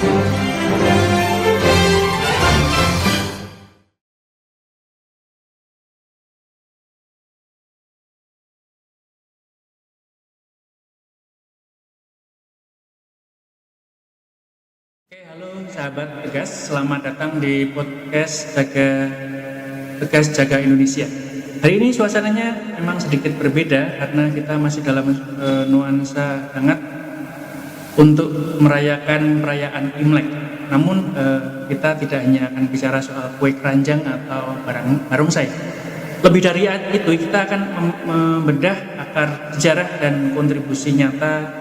Oke, halo sahabat Tegas, selamat datang di podcast Tegas Jaga Indonesia. Hari ini suasananya memang sedikit berbeda karena kita masih dalam nuansa hangat untuk merayakan perayaan Imlek. Namun kita tidak hanya akan bicara soal kue keranjang atau barongsai. Lebih dari itu, kita akan membedah akar sejarah dan kontribusi nyata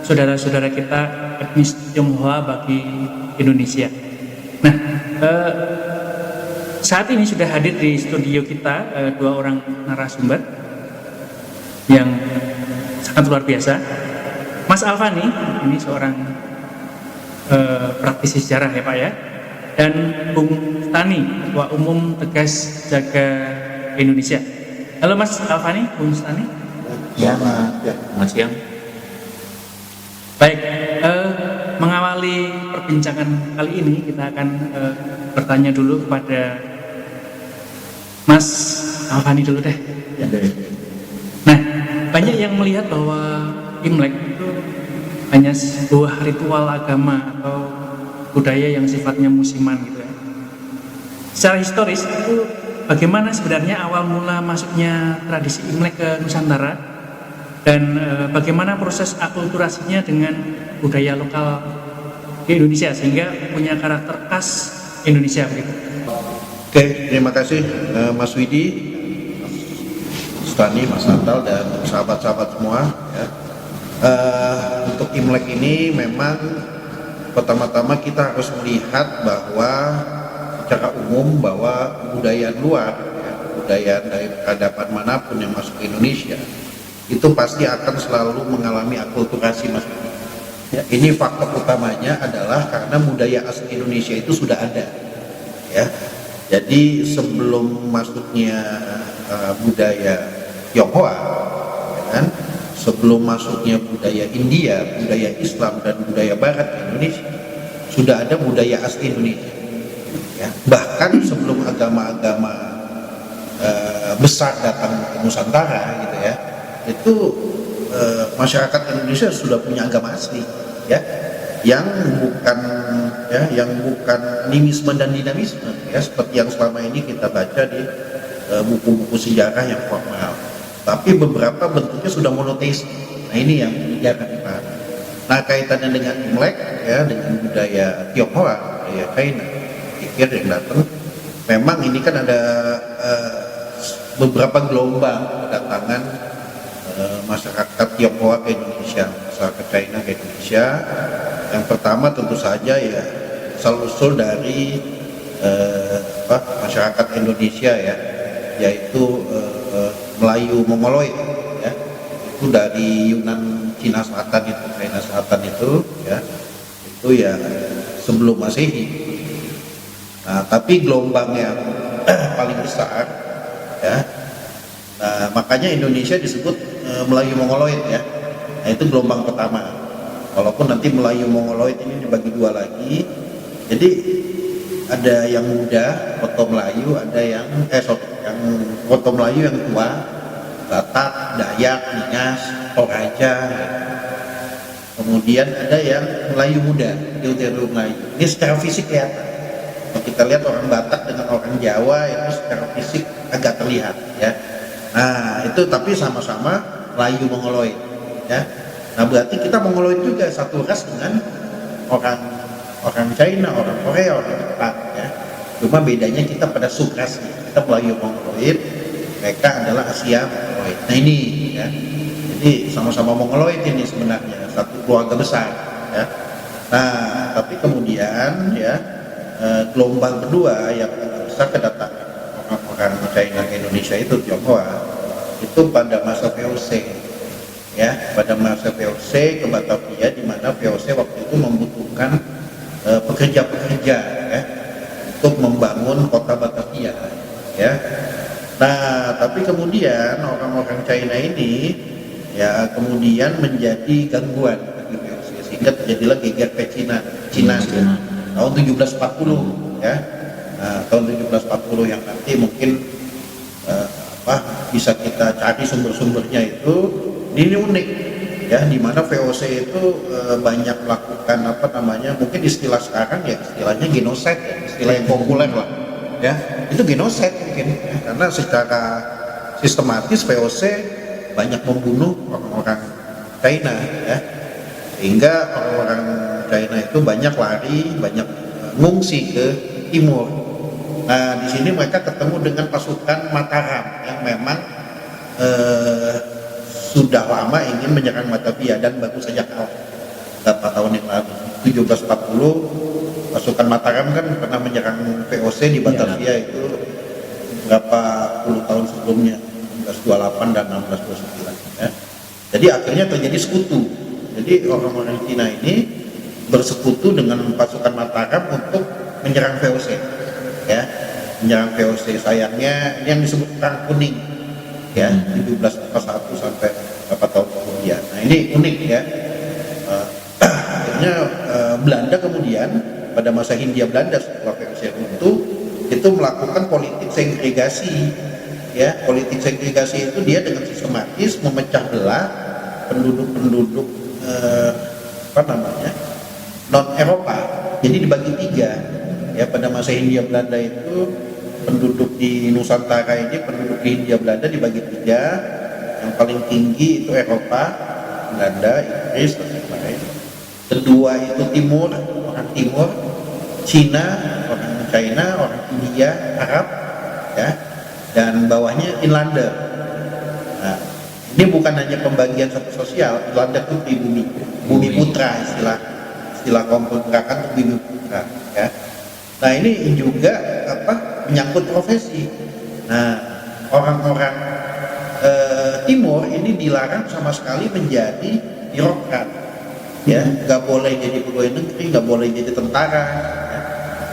saudara-saudara kita etnis Tionghoa bagi Indonesia. Nah, saat ini sudah hadir di studio kita dua orang narasumber yang sangat luar biasa. Mas Alfani, ini seorang praktisi sejarah ya Pak ya, dan Bung Stani, Ketua Umum Tegas Jaga Indonesia. Halo Mas Alfani, Bung Stani. Ya, Mas Siang. Baik, mengawali perbincangan kali ini kita akan bertanya dulu kepada Mas Alfani dulu deh. Ya. Nah, banyak yang melihat bahwa Imlek itu hanya sebuah ritual agama atau budaya yang sifatnya musiman gitu ya. Secara historis itu bagaimana sebenarnya awal mula masuknya tradisi Imlek ke Nusantara? Dan bagaimana proses akulturasinya dengan budaya lokal di Indonesia sehingga punya karakter khas Indonesia begitu. Oke, terima kasih Mas Widi, Stani, Mas Natal, dan sahabat-sahabat semua. Ya. Untuk Imlek ini memang pertama-tama kita harus melihat bahwa secara umum bahwa budaya luar, ya, budaya dari peradaban manapun yang masuk ke Indonesia itu pasti akan selalu mengalami akulturasi, Mas. Ya, ini faktor utamanya adalah karena budaya asli Indonesia itu sudah ada, ya. Jadi sebelum masuknya budaya Tionghoa, ya kan, sebelum masuknya budaya India, budaya Islam dan budaya Barat di Indonesia, sudah ada budaya asli Indonesia. Ya. Bahkan sebelum agama-agama besar datang ke Nusantara, gitu ya. Itu masyarakat Indonesia sudah punya agama asli, ya, yang bukan nimisme dan dinamisme, ya, seperti yang selama ini kita baca di buku-buku sejarah yang formal. Tapi beberapa bentuknya sudah monoteistik. Nah, ini yang akan dipahami. Nah, kaitannya dengan Imlek, ya, dengan budaya Tionghoa, budaya China, pikir yang datang. Memang ini kan ada beberapa gelombang kedatangan masyarakat Tionghoa ke Indonesia, masyarakat China ke Indonesia. Yang pertama tentu saja ya asal-usul dari masyarakat Indonesia, ya, yaitu Melayu Mongoloid, ya, itu dari Yunan, Cina Selatan itu, China Selatan itu, ya, itu ya sebelum Masehi. Nah, tapi gelombang yang paling besar, ya, nah, makanya Indonesia disebut Melayu Mongoloid, ya. Nah, itu gelombang pertama. Walaupun nanti Melayu Mongoloid ini dibagi dua lagi. Jadi ada yang muda, Koto Melayu, ada yang Koto Melayu yang tua, Batak, Dayak, Nias, Toraja. Ya. Kemudian ada yang Melayu muda, Iltiru Melayu. Ini secara fisik kelihatan. Kalau kita lihat orang Batak dengan orang Jawa itu secara fisik agak terlihat, ya. Nah, itu tapi sama-sama Melayu Mongoloid, ya. Nah, berarti kita Mongoloid juga satu ras dengan orang China, orang Korea, orang Jepang, ya. Cuma bedanya kita pada subrasnya. Kita Melayu Mongoloid, mereka adalah Asia Mongoloid. Nah, ini, ya. Jadi sama-sama Mongoloid ini sebenarnya satu keluarga besar, ya. Nah, tapi kemudian, ya, gelombang kedua yang besar kedatangan orang China ke Indonesia itu Tionghoa itu pada masa VOC, ya, pada masa VOC ke Batavia, di mana VOC waktu itu membutuhkan pekerja-pekerja, ya, untuk membangun kota Batavia, ya. Nah, tapi kemudian orang-orang China ini, ya, kemudian menjadi gangguan bagi VOC, sehingga sehingga terjadilah GGRP Cina tahun 1740 ya. Nah, tahun 1740 yang nanti mungkin bisa kita cari sumber-sumbernya itu. Ini unik ya, di mana VOC itu banyak melakukan mungkin istilah sekarang ya istilahnya genocide ya, istilah yang populer lah ya, itu genocide mungkin ya, karena secara sistematis VOC banyak membunuh orang-orang China ya, sehingga orang-orang China itu banyak lari, banyak ngungsi ke timur. Nah, di sini mereka ketemu dengan pasukan Mataram yang memang sudah lama ingin menyerang Batavia dan baru saja kalah beberapa tahun yang lalu. 1740 pasukan Mataram kan pernah menyerang VOC di Batavia itu berapa puluh tahun sebelumnya, 1628 dan 1629 ya. Jadi akhirnya terjadi sekutu. Jadi orang-orang Cina ini bersekutu dengan pasukan Mataram untuk menyerang VOC ya, menyerang VOC. Sayangnya ini yang disebut Perang Kuning ya, 1741 sampai berapa tahun kemudian. Nah, ini unik ya. Akhirnya Belanda kemudian pada masa Hindia Belanda setelah VOC runtuh itu melakukan politik segregasi ya. Politik segregasi itu dia dengan sistematis memecah belah penduduk-penduduk non Eropa. Jadi dibagi tiga ya. Pada masa Hindia Belanda itu penduduk di Nusantara ini, penduduk di Hindia Belanda dibagi tiga. Yang paling tinggi itu Eropa, Belanda, Inggris dan lain-lain. Kedua itu timur, orang timur, Cina, orang China, orang India, Arab ya. Dan bawahnya Inlander. Nah, ini bukan hanya pembagian satu sosial, Inlander itu bumi putra, istilah kaum pergerakan itu bumi putra ya. Nah, ini juga menyangkut profesi. Nah, orang-orang timur ini dilarang sama sekali menjadi birokrat ya, nggak boleh jadi pegawai negeri, nggak boleh jadi tentara ya.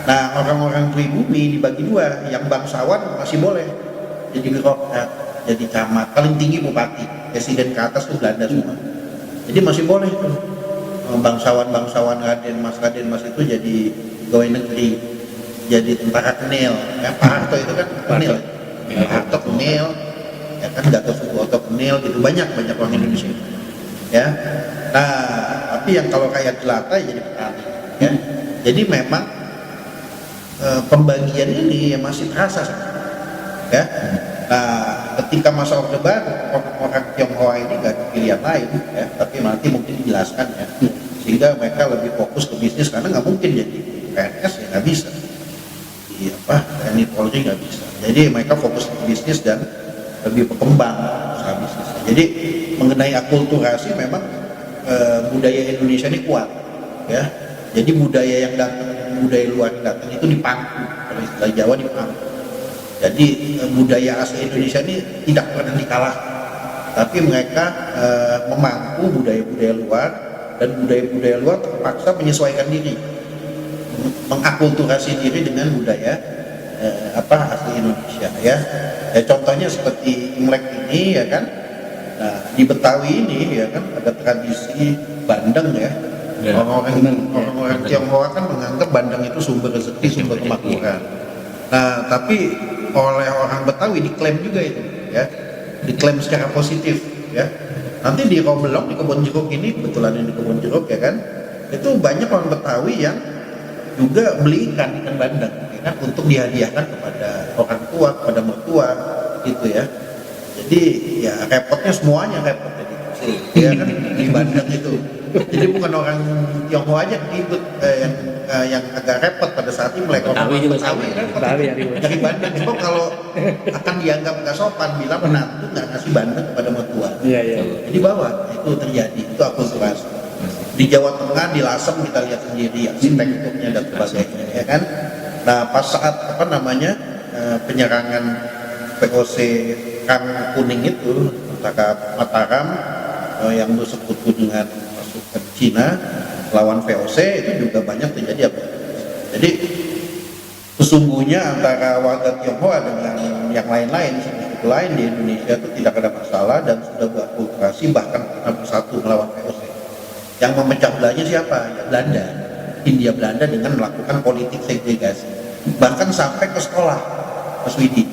Nah, orang-orang pribumi dibagi dua, yang bangsawan masih boleh jadi birokrat, jadi camat, paling tinggi bupati, presiden ke atas tuh Belanda semua, jadi masih boleh tuh bangsawan Raden Mas itu jadi pegawai negeri, jadi tentara Kenil ya. Pak Harto itu kan Kenil, Pak Harto Kenil ya kan, Gatot Subroto Kenil gitu, banyak orang Indonesia ya. Nah, tapi yang kalau kayak jelata jadi petani ya. Jadi memang pembagian ini masih terasa ya. Nah, ketika masa Orde Baru orang Tionghoa ini nggak ada pilihan lain ya, tapi nanti mungkin dijelaskan ya, sehingga mereka lebih fokus ke bisnis karena nggak mungkin jadi PNS ya, nggak bisa di TNI Polri nggak bisa, jadi mereka fokus ke bisnis dan lebih berkembang usaha bisnis. Jadi mengenai akulturasi memang budaya Indonesia ini kuat ya. Jadi budaya yang datang, budaya luar yang datang itu dipangku, kalau istilah Jawa dipangku. Jadi budaya asli Indonesia ini tidak pernah dikalahkan, tapi mereka memangku budaya-budaya luar, dan budaya-budaya luar terpaksa menyesuaikan diri, mengakulturasi diri dengan budaya asli Indonesia ya. Contohnya seperti Imlek ini ya kan. Nah, di Betawi ini ya kan ada tradisi bandeng ya. Orang-orang Tionghoa kan menganggap bandeng itu sumber rezeki, sumber kemakmuran. Nah, tapi oleh orang Betawi diklaim juga itu ya. Diklaim secara positif ya. Nanti di Rombelong, di kebun jeruk ini, kebetulan di kebun jeruk ya kan, itu banyak orang Betawi yang juga beli ikan bandeng kan, untuk dihadiahkan kepada orang tua, kepada mertua gitu ya. Jadi ya repotnya semuanya repot jadi ya kan di bandeng itu. Jadi bukan orang Tionghoa aja ribut yang agak repot pada saat Imlek. Betawi juga Betawi kan dari bandeng. Sebab kalau akan dianggap nggak sopan bila menantu nggak ngasih bandeng kepada mertua. Iya. Jadi bahwa itu terjadi, itu akulturasi. Di Jawa Tengah, di Lasem kita lihat sendiri arsitekturnya dan sebagainya ya kan. Nah, pas saat penyerangan VOC Perang Kuning itu antara Mataram yang bersekutu dengan pasukan Cina lawan VOC, itu juga banyak terjadi Jadi sesungguhnya antara warga Tionghoa dengan yang lain-lain, suku lain di Indonesia itu tidak ada masalah dan sudah berakulturasi, bahkan pernah bersatu melawan VOC. Yang memecah belahnya siapa? Ya Belanda. Hindia Belanda dengan melakukan politik segregasi. Bahkan sampai ke sekolah, Mas Widi.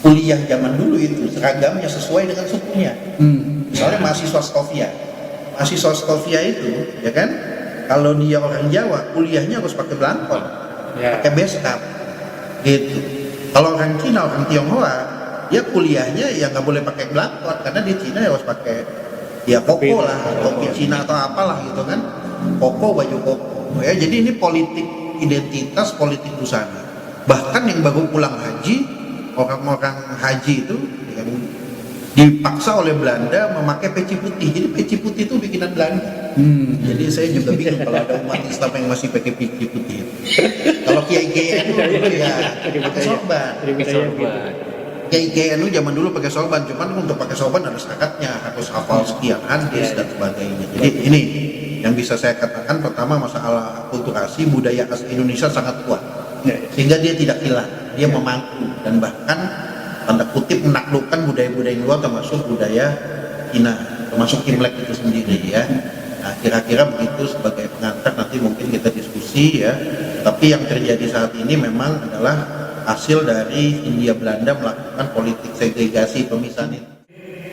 Kuliah zaman dulu itu seragamnya sesuai dengan sukunya. Misalnya mahasiswa Stovia. Mahasiswa Stovia itu, ya kan? Kalau dia orang Jawa, kuliahnya harus pakai belangkon, pakai beskap, gitu. Kalau orang Cina, orang Tionghoa, dia kuliahnya ya nggak boleh pakai belangkon karena di Cina ya harus pakai ya koko lah, topi Cina atau apalah gitu kan, koko, baju koko. Ya, jadi ini politik identitas, politik busana. Bahkan yang baru pulang haji, orang-orang haji itu yang dipaksa oleh Belanda memakai peci putih. Jadi peci putih itu bikinan Belanda. Jadi saya juga bingung kalau ada umat Islam yang masih pakai peci putih. Kalau kiai-kiai itu ya pakai sorban. Kiai-kiai itu zaman dulu pakai sorban, cuman untuk pakai sorban ada syaratnya, harus hafal sekian hadis dan sebagainya. Jadi ini yang bisa saya katakan, pertama masalah akulturasi budaya asli Indonesia sangat kuat, sehingga dia tidak hilang, dia memangku dan bahkan tanda kutip menaklukkan budaya-budaya luar termasuk budaya Cina, termasuk Imlek itu sendiri ya. Nah, kira-kira begitu sebagai pengantar, nanti mungkin kita diskusi ya. Tapi yang terjadi saat ini memang adalah hasil dari Hindia Belanda melakukan politik segregasi pemisahan itu.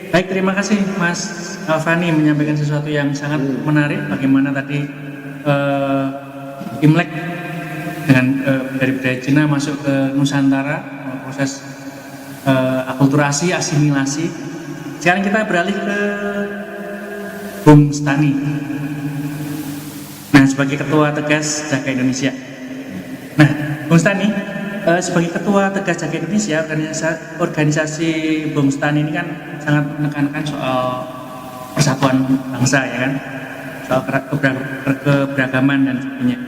Baik, terima kasih Mas Fani menyampaikan sesuatu yang sangat menarik. Bagaimana tadi Imlek dengan dari budaya Cina masuk ke Nusantara, proses akulturasi, asimilasi. Sekarang kita beralih ke Bung Stani. Nah, sebagai Ketua Tegas Jaga Indonesia. Nah, Bung Stani, sebagai Ketua Tegas Jaga Indonesia, organisasi Bung Stani ini kan sangat menekankan soal persatuan bangsa, ya kan, soal keberagaman dan sebagainya.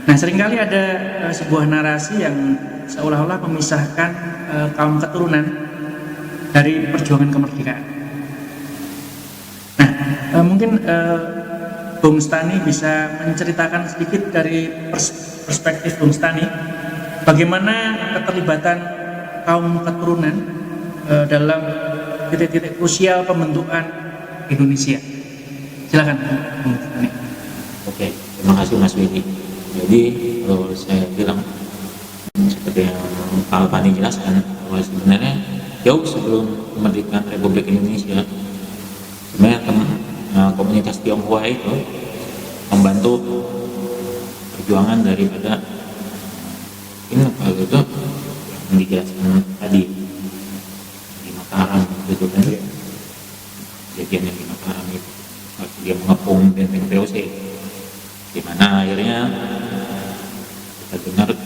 Nah, seringkali ada sebuah narasi yang seolah-olah memisahkan kaum keturunan dari perjuangan kemerdekaan. Nah, mungkin Bung Stani bisa menceritakan sedikit dari perspektif Bung Stani, bagaimana keterlibatan kaum keturunan dalam titik-titik krusial pembentukan Indonesia. Silakan Bung Stani. Oke, terima kasih Mas Widi. Jadi kalau saya bilang seperti yang Pak Fani jelaskan, bahwa sebenarnya jauh sebelum kemerdekaan Republik Indonesia, sebenarnya komunitas Tionghoa itu membantu perjuangan daripada ini kalau itu yang dijelaskan tadi di Mataram gitu kan, kejadiannya di Mataram itu waktu dia mengepung benteng VOC, di mana akhirnya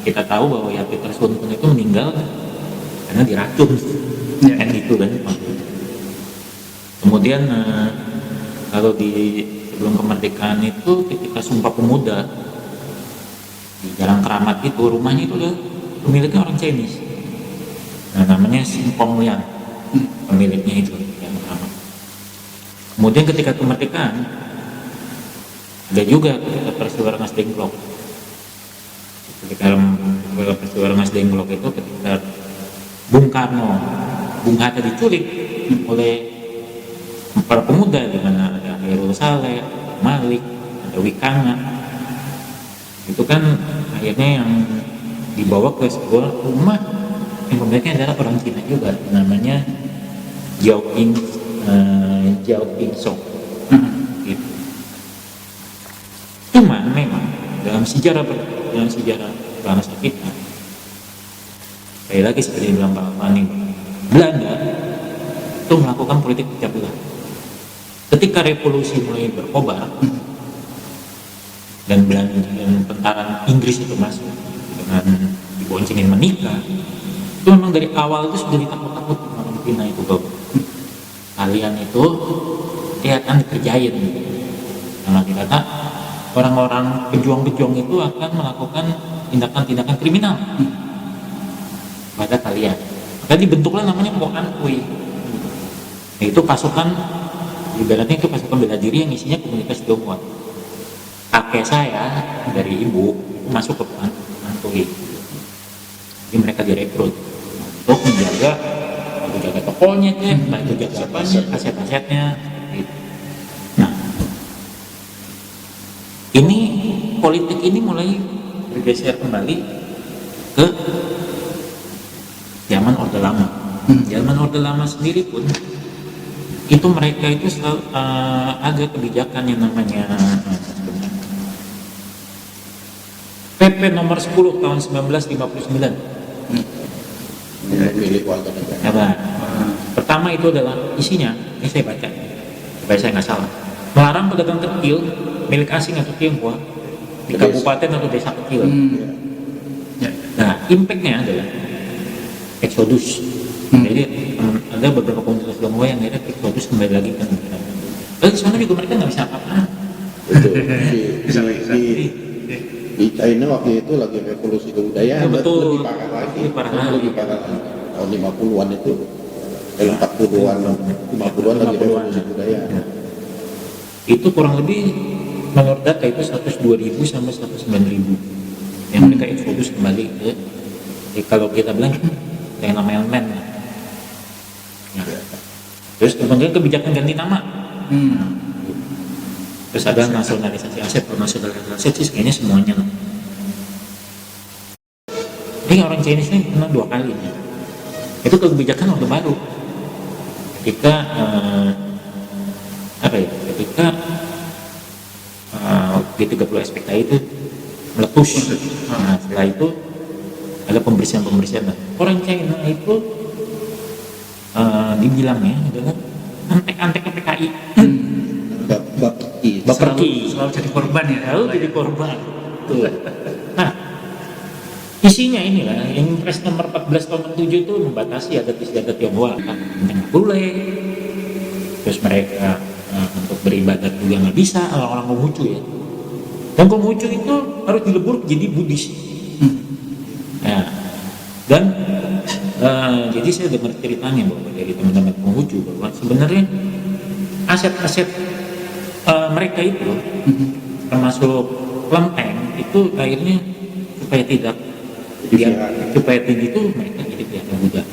kita tahu bahwa ya Peter Sunpun itu meninggal karena diracun kan gitu kan. Kemudian kalau di sebelum kemerdekaan itu ketika Sumpah Pemuda di Jalan Keramat itu rumahnya itu udah pemiliknya orang Chinese. Nah, namanya Simpong Liang pemiliknya itu Jalan Keramat. Kemudian ketika kemerdekaan ada juga ketika peristiwa Rengas Dengklok. Ketika peristiwa Rengas Dengklok itu ketika Bung Karno, Bung Hatta diculik oleh para pemuda, di mana ada Khairul Saleh, Malik, ada Wikana. Itu kan akhirnya yang dibawa ke sebuah rumah yang pemiliknya adalah orang Cina juga, namanya Jiao Ping Song. Gitu. Cuman memang dalam sejarah bangsa kita, sekali lagi seperti yang bilang Pak Fani, Belanda itu melakukan politik pecah belah. Ketika revolusi mulai berkobar dan tentara Inggris itu masuk dengan diboncengin menikah, itu memang dari awal itu sudah ditakut-takut orang Cina itu bahwa kalian itu dia akan dikerjain. Karena dikata orang-orang pejuang-pejuang itu akan melakukan tindakan-tindakan kriminal pada kalian. Maka dibentuklah namanya Poankui. Nah, itu pasukan, ibaratnya itu pasukan bela diri yang isinya komunitas Tionghoa. Kakek saya dari ibu itu masuk ke Poankui. Jadi mereka direkrut untuk menjaga tokonya, itu jaga apanya, aset-asetnya. Gitu. Nah, Ini politik ini mulai bergeser kembali ke zaman Orde Lama. Zaman Orde Lama sendiri pun itu mereka itu selalu ada kebijakan yang namanya PP nomor 10 tahun 1959. Milik warga negara. Ya, Pak. Pertama itu adalah isinya, ini saya baca supaya saya nggak salah, melarang pedagang kecil milik asing atau Tionghoa di kabupaten atau desa kecil. Ya. Nah, impactnya adalah eksodus. Jadi ada beberapa komunitas Tionghoa yang akhirnya eksodus kembali lagi ke negara. Lalu di sana juga mereka nggak bisa apa-apa. Betul. Bisa. Di China waktu itu lagi revolusi kebudayaan, Ya, betul. lebih parah lagi. Lebih parah lagi. Lebih parah lagi. Tahun 50-an itu, 40-an, 50-an lagi revolusi kebudayaan. Itu kurang lebih menurut data itu 102.000 sampai 109.000 yang mereka eksodus kembali ke kalau kita bilang yang namanya men. Nah, terus kemudian kebijakan ganti nama. Terus ada nasionalisasi aset, nasionalisasi aset sih kayaknya semuanya. Ini orang Chinese ini kena 2 kali nih. Itu kebijakan Orde Baru. Ketika ketika G30 SPKI itu meletus. Nah, setelah itu ada pembersihan. Orang China itu dibilangnya adalah antek PKI. Baperki. Selalu jadi korban ya. Lalu jadi korban. Tuh. Nah, isinya inilah Impres nomor 14 tahun 67 itu membatasi adat istiadat Tionghoa kan nggak boleh. Terus mereka untuk beribadat juga nggak bisa, orang Konghucu ya. Dan Konghucu itu harus dilebur jadi Buddhis. Nah, dan jadi saya dengar ceritanya bahwa dari teman-teman Konghucu bahwa sebenarnya aset-aset mereka itu termasuk kelenteng itu akhirnya supaya tinggi itu mereka jadi pihak Buddha.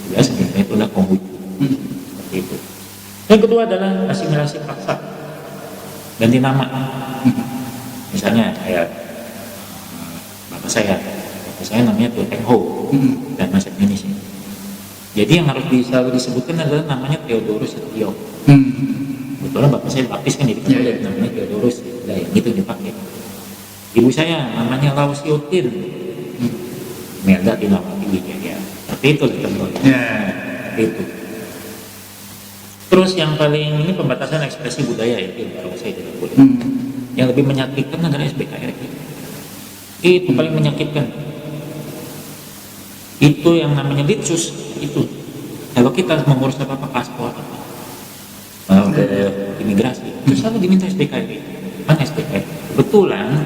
Ya sebenarnya itu adalah Konghucu. Seperti itu. Yang kedua adalah asimilasi paksa, ganti nama. Misalnya kayak bapak saya namanya Tuan Teng Ho dan bahasa Indonesia. Jadi yang harus selalu disebutkan adalah namanya Theodorus Setio. Kebetulan bapak saya baptis kan, jadi namanya Theodorus, nah yang itu dipakai. Ibu saya namanya Lau Siotin, Melda Tinawati ya. Seperti itu contohnya. Itu. Terus yang paling ini pembatasan ekspresi budaya itu baru saya tidak boleh. Yang lebih menyakitkan adalah SBKRI. Itu paling menyakitkan. Itu yang namanya litsus itu. Kalau kita mengurus apa-apa paspor, ke imigrasi, itu selalu diminta SBKRI. Mana SBKRI? Kebetulan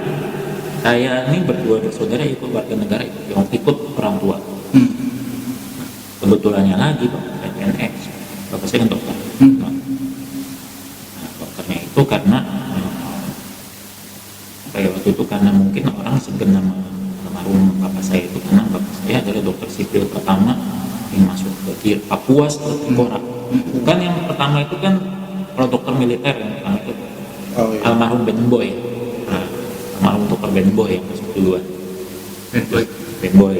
saya ini berdua bersaudara ikut warga negara yang ikut orang tua. Kebetulannya lagi bapak saya PNS, bapak saya kan dokter. Nah, dokternya itu karena waktu itu karena mungkin orang segan nama almarhum bapak saya itu karena bapak saya adalah dokter sipil pertama yang masuk ke Papua setelah Trikora. Bukan yang pertama itu kan kalau dokter militer yang pertama itu almarhum Ben Boy. Nah, almarhum dokter Ben Boy yang masuk duluan. Ben Boy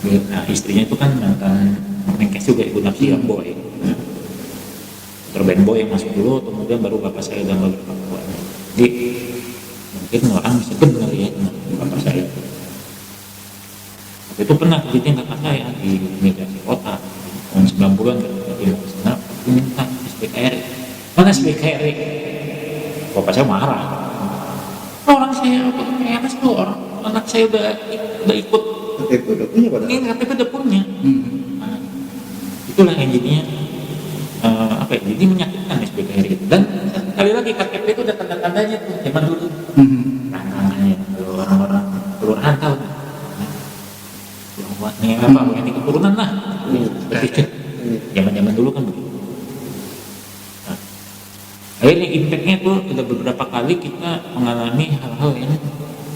yang istrinya itu kan mantan Menkes juga, Ibu Napsi yang Boy. Dokter Ben Boy yang masuk dulu, kemudian baru bapak saya dan baru Papua. Jadi mungkin orang bisa benar ya bapak saya. Waktu itu pernah kejadian kakak saya di imigrasi kota tahun 90-an dia mau ke sana minta SBKRI. Mana SBKRI? Bapak saya marah. Orang saya PNS tuh, orang anak saya udah ikut. KTP udah punya pada. Ini KTP udah punya. Nah, itulah yang jadinya jadi menyakitkan SBKRI itu. Dan sekali lagi KTP itu ada tanda-tandanya tuh zaman dulu. Tantangannya orang-orang kelurahan tahu. Ini apa? Ini keturunan lah. Zaman-zaman dulu kan begitu. Nah, akhirnya impactnya tuh ada beberapa kali kita mengalami hal-hal yang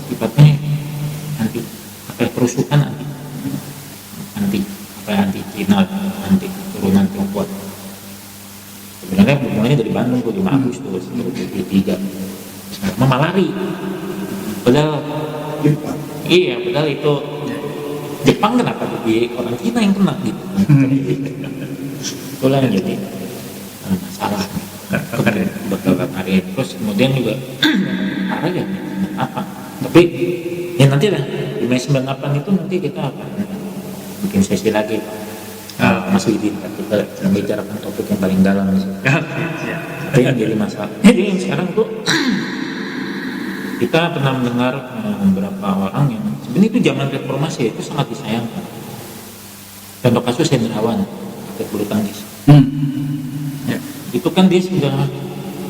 sifatnya kerusuhan anti Cina, anti keturunan Tionghoa. Sebenarnya mulainya dari Bandung tuh 5 Agustus 2023. mama lari. Padahal padahal itu Jepang kenapa jadi orang Cina yang kena gitu. Itulah yang jadi masalah. Beberapa hari terus kemudian juga parah ya apa. Tapi ya nanti lah di Mei 98 itu nanti kita akan bikin sesi lagi Mas Widi, kita membicarakan topik yang paling dalam di situ. Itu yang jadi masalah. Jadi yang sekarang tuh kita pernah mendengar beberapa orang yang sebenarnya itu zaman reformasi itu sangat disayangkan. Contoh kasus Hendrawan, atlet bulu tangkis. Itu kan dia sudah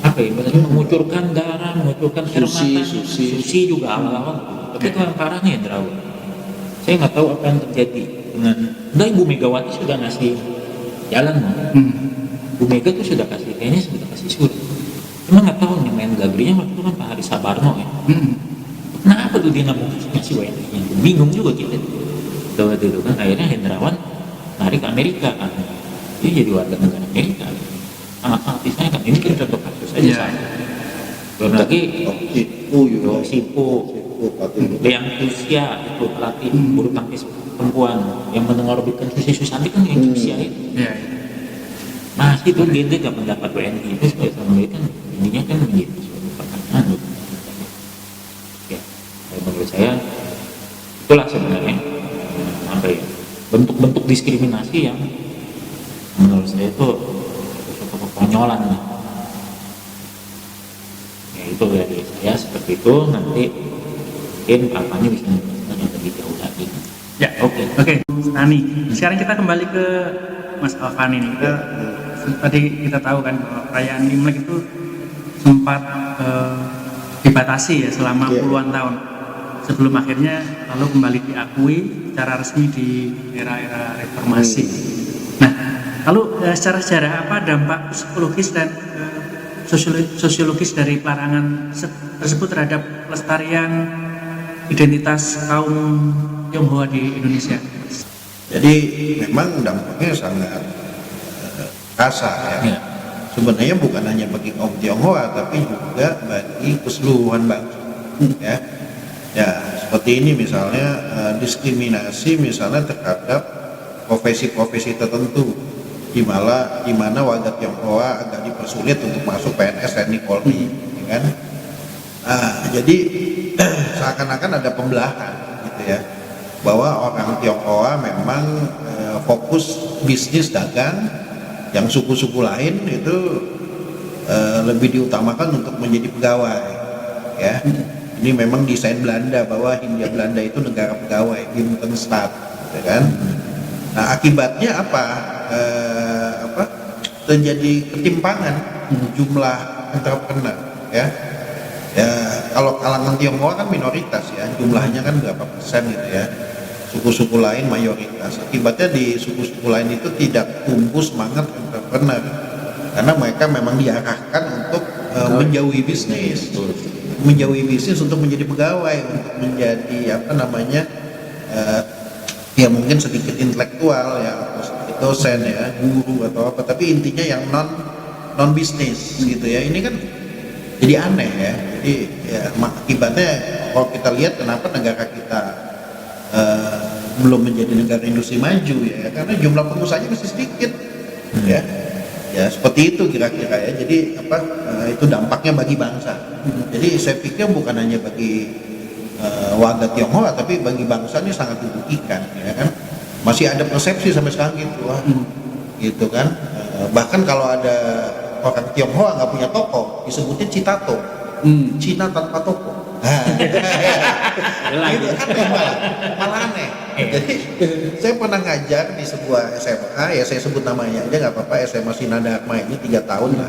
berarti mengucurkan darah, mengucurkan air mata, susi juga awal-awal. Tapi kalau yang parahnya Hendrawan, saya nggak tahu apa yang terjadi dengan. Ibu Megawati sudah ngasih jalan mau. Bu Mega tuh sudah kayaknya sudah kasih surat. Cuma nggak tahu yang main Gabrinya waktu itu kan Pak Hari Sabarno ya. Kenapa tuh dia nggak mau ngasih WNI-nya? Bingung juga kita. Itu kan akhirnya Hendrawan lari ke Amerika kan. Dia jadi warga negara Amerika. Sangat-sangat disayangkan. Ini kan contoh kasus aja. Belum lagi Sipu, yang Rusia itu pelatih bulu tangkis perempuan yang mengorbitkan Susi Susanti kan yang Rusia itu. Masih itu dia nggak mendapat WNI itu sebagai sama kan ininya kan menjadi suatu pertanyaan. Ya, menurut saya itulah sebenarnya bentuk-bentuk diskriminasi yang menurut saya itu suatu kekonyolan. Ya itu dari saya seperti itu. Nanti mungkin Pak bisa menjelaskan yang lebih jauh lagi. Ya, oke. Tani. Sekarang kita kembali ke Mas Alvan ini. Tadi kita tahu kan bahwa perayaan Imlek itu sempat dibatasi ya selama puluhan tahun sebelum akhirnya lalu kembali diakui secara resmi di era-era reformasi. Nah, lalu secara sejarah apa dampak psikologis dan sosiologis dari pelarangan tersebut terhadap pelestarian identitas kaum Tionghoa di Indonesia? Jadi memang dampaknya sangat kasar ya. Sebenarnya bukan hanya bagi kaum Tionghoa tapi juga bagi keseluruhan bangsa ya. Ya seperti ini misalnya diskriminasi misalnya terhadap profesi-profesi tertentu di mana warga Tionghoa agak dipersulit untuk masuk PNS TNI Polri ya kan. Jadi seakan-akan ada pembelahan gitu ya, bahwa orang Tionghoa memang fokus bisnis dagang, yang suku-suku lain itu lebih diutamakan untuk menjadi pegawai ya. Ini memang desain Belanda bahwa Hindia Belanda itu negara pegawai, Binnenstaat ya kan. Nah akibatnya apa? Terjadi ketimpangan jumlah entrepreneur ya. Ya kalau kalangan Tionghoa kan minoritas ya, jumlahnya kan berapa persen gitu ya. Suku-suku lain mayoritas. Akibatnya di suku-suku lain itu tidak tumbuh semangat entrepreneur karena mereka memang diarahkan untuk menjauhi bisnis, untuk menjadi pegawai, untuk menjadi ya mungkin sedikit intelektual ya, sedikit dosen ya, guru atau apa. Tapi intinya yang non bisnis gitu ya. Ini kan jadi aneh ya. Jadi ya, akibatnya kalau kita lihat kenapa negara kita belum menjadi negara industri maju ya, karena jumlah pengusahanya masih sedikit ya seperti itu kira-kira ya. Jadi itu dampaknya bagi bangsa. Jadi saya pikir bukan hanya bagi warga Tionghoa tapi bagi bangsa ini sangat dirugikan ya kan. Masih ada persepsi sampai sekarang gitu gitu kan. Bahkan kalau ada orang Tionghoa nggak punya toko disebutnya Citato, Cina tanpa toko. Itu kan malah aneh. Jadi saya pernah ngajar di sebuah SMA ya, saya sebut namanya aja nggak apa-apa, SMA Sinadharma ini 3 tahun lah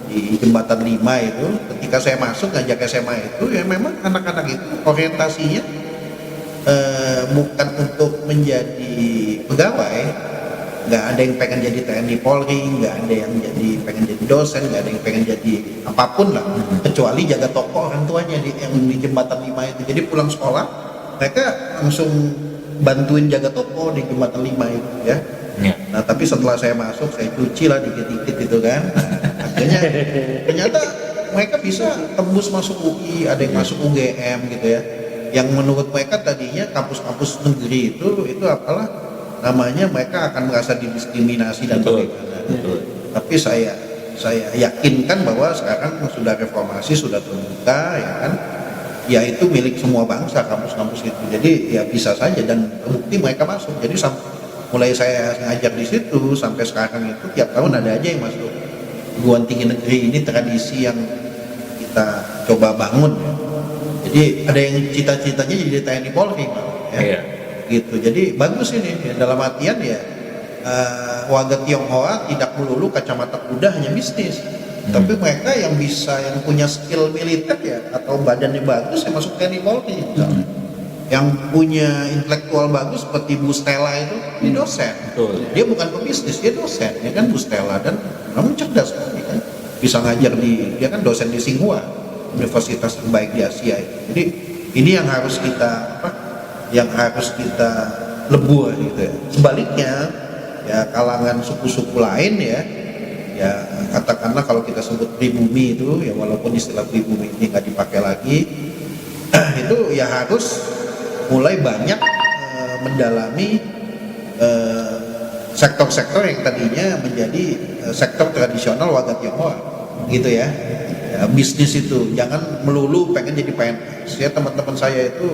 di Jembatan 5 itu. Ketika saya masuk ngajak SMA itu ya memang anak-anak itu orientasinya bukan untuk menjadi pegawai, nggak ada yang pengen jadi TNI Polri, nggak ada yang pengen jadi dosen, nggak ada yang pengen jadi apapun lah, kecuali jaga toko orang tuanya yang di Jembatan 5 itu. Jadi pulang sekolah mereka langsung bantuin jaga toko di Jembatan 5 itu ya. Nah tapi setelah saya masuk saya cuci lah dikit-dikit gitu kan. Akhirnya ternyata mereka bisa tembus masuk UI, ada yang masuk UGM gitu ya. Yang menurut mereka tadinya kampus-kampus negeri itu apalah namanya, mereka akan merasa didiskriminasi dan Betul. bagaimana. Betul. Tapi saya yakinkan bahwa sekarang sudah reformasi, sudah terbuka ya kan. Ya itu milik semua bangsa kampus-kampus itu. Jadi ya bisa saja dan terbukti mereka masuk. Jadi mulai saya ngajar di situ sampai sekarang itu tiap tahun ada aja yang masuk perguruan tinggi negeri. Ini tradisi yang kita coba bangun. Jadi ada yang cita-citanya jadi TNI Polri ya. Iya. Gitu. Jadi bagus ini ya, dalam artian ya warga Tionghoa tidak melulu kacamata kuda hanya bisnis. Tapi mereka yang punya skill militer ya atau badannya bagus ya masuk TNI Polri misalnya. Yang punya intelektual bagus seperti Bu Stella itu ini dosen. Betul. Dia bukan pebisnis, dia dosen ya kan Bu Stella, dan namun cerdas sekali kan. Bisa ngajar dia kan dosen di Tsinghua, universitas terbaik di Asia itu. Jadi ini yang harus kita lebur gitu ya. Sebaliknya ya kalangan suku-suku lain ya katakanlah kalau kita sebut pribumi itu ya, walaupun istilah pribumi ini nggak dipakai lagi, itu ya harus mulai banyak mendalami sektor-sektor yang tadinya menjadi sektor tradisional warga Tionghoa gitu ya. Bisnis itu jangan melulu pengen jadi PNS ya. Teman-teman saya itu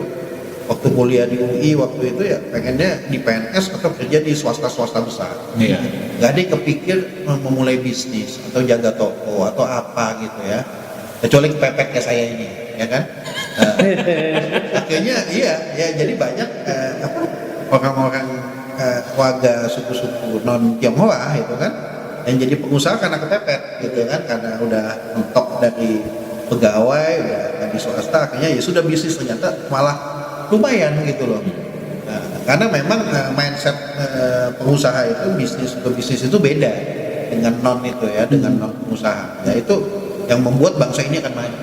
waktu kuliah di UI waktu itu ya pengennya di PNS atau kerja di swasta besar. Iya. Gak ada yang kepikir memulai bisnis atau jaga toko atau apa gitu ya, kecuali kepepet kayak saya ini ya kan. Akhirnya iya ya, jadi banyak orang-orang warga suku-suku non Tionghoa itu kan yang jadi pengusaha karena kepepet gitu kan, karena udah mentok dari pegawai udah di swasta, akhirnya ya sudah bisnis ternyata malah lumayan gitu loh. Karena memang mindset pengusaha itu bisnis itu beda dengan non itu ya, dengan non pengusaha. Ya itu yang membuat bangsa ini akan maju.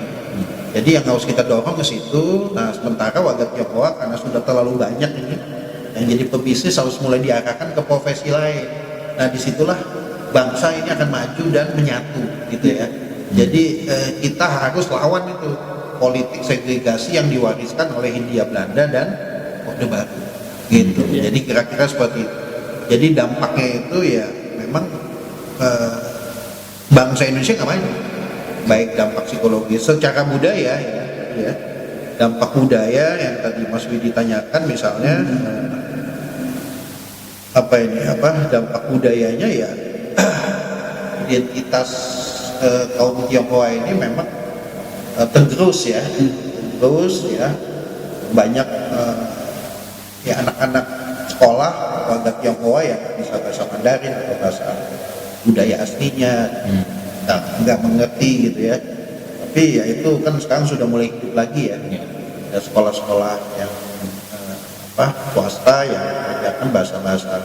Jadi yang harus kita dorong ke situ. Nah sementara warga Tionghoa karena sudah terlalu banyak ini yang jadi pebisnis harus mulai diarahkan ke profesi lain. Nah disitulah bangsa ini akan maju dan menyatu gitu ya. Jadi kita harus lawan itu politik segregasi yang diwariskan oleh Hindia Belanda dan Orde Baru gitu. Jadi kira-kira seperti itu. Jadi dampaknya itu ya memang bangsa Indonesia nggak maju, baik dampak psikologis secara budaya ya dampak budaya yang tadi Mas Widi tanyakan misalnya dampak budayanya ya identitas kaum Tionghoa ini memang tergerus ya banyak ya anak-anak sekolah warga Tionghoa yang bisa bahasa Mandarin atau bahasa budaya aslinya nggak mengerti gitu ya, tapi ya itu kan sekarang sudah mulai hidup lagi ya. Ada sekolah-sekolah yang swasta yang mengajarkan bahasa-bahasa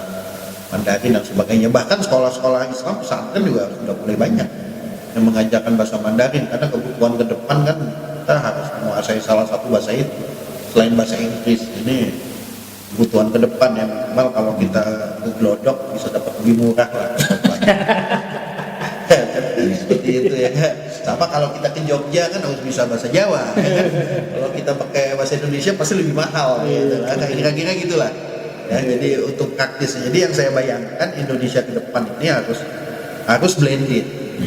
Mandarin dan sebagainya, bahkan sekolah-sekolah Islam pesantren juga sudah mulai banyak yang mengajarkan bahasa Mandarin, karena kebutuhan ke depan kan kita harus menguasai salah satu bahasa itu selain bahasa Inggris. Ini kebutuhan ke depan yang minimal kalau kita gelodok bisa dapat lebih murah lah. Seperti itu ya. Sama kalau kita ke Jogja kan harus bisa bahasa Jawa ya kan? Kalau kita pakai bahasa Indonesia pasti lebih mahal gitu lah. Kira-kira gitulah ya. Jadi untuk praktis, jadi yang saya bayangkan Indonesia ke depan ini harus blended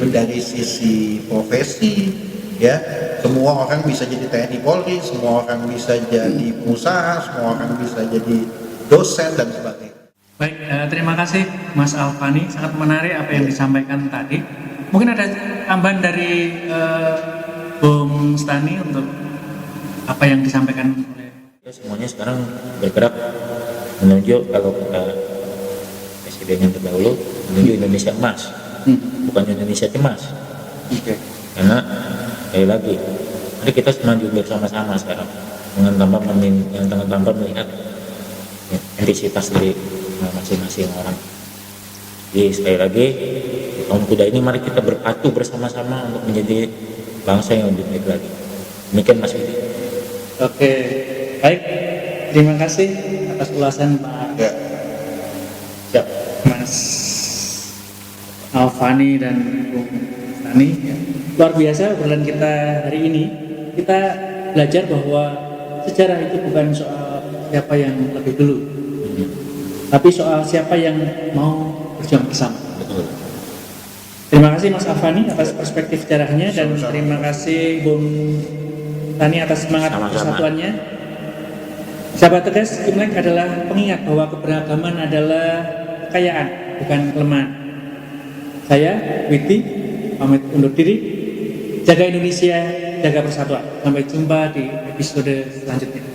dari sisi profesi ya. Semua orang bisa jadi TNI Polri, semua orang bisa jadi pengusaha, semua orang bisa jadi dosen dan sebagainya. Baik, terima kasih Mas Alfani, sangat menarik apa yang disampaikan tadi. Mungkin ada tambahan dari Bung Stani untuk apa yang disampaikan oleh Semuanya sekarang bergerak menuju, kalau kata presiden yang terdahulu, menuju Indonesia emas, bukan Indonesia cemas. Karena sekali lagi, mari kita maju bersama-sama sekarang dengan tanpa melihat entitas dari masing-masing orang. Jadi sekali lagi di tahun kuda ini mari kita berpatu bersama-sama untuk menjadi bangsa yang lebih baik lagi. Demikian Mas Widi. Oke, baik. Terima kasih atas ulasan Pak Ya. Mas Alfani dan Bung Tani. Ya. Luar biasa obrolan kita hari ini. Kita belajar bahwa sejarah itu bukan soal siapa yang lebih dulu, tapi soal siapa yang mau berjuang bersama. Betul. Terima kasih Mas Afani atas perspektif sejarahnya dan terima kasih Bung Tani atas semangat Sama-sama. persatuannya. Sahabat Tegas, Imlek adalah pengingat bahwa keberagaman adalah kekayaan, bukan kelemahan. Saya, Witi, pamit undur diri. Jaga Indonesia, jaga persatuan. Sampai jumpa di episode selanjutnya.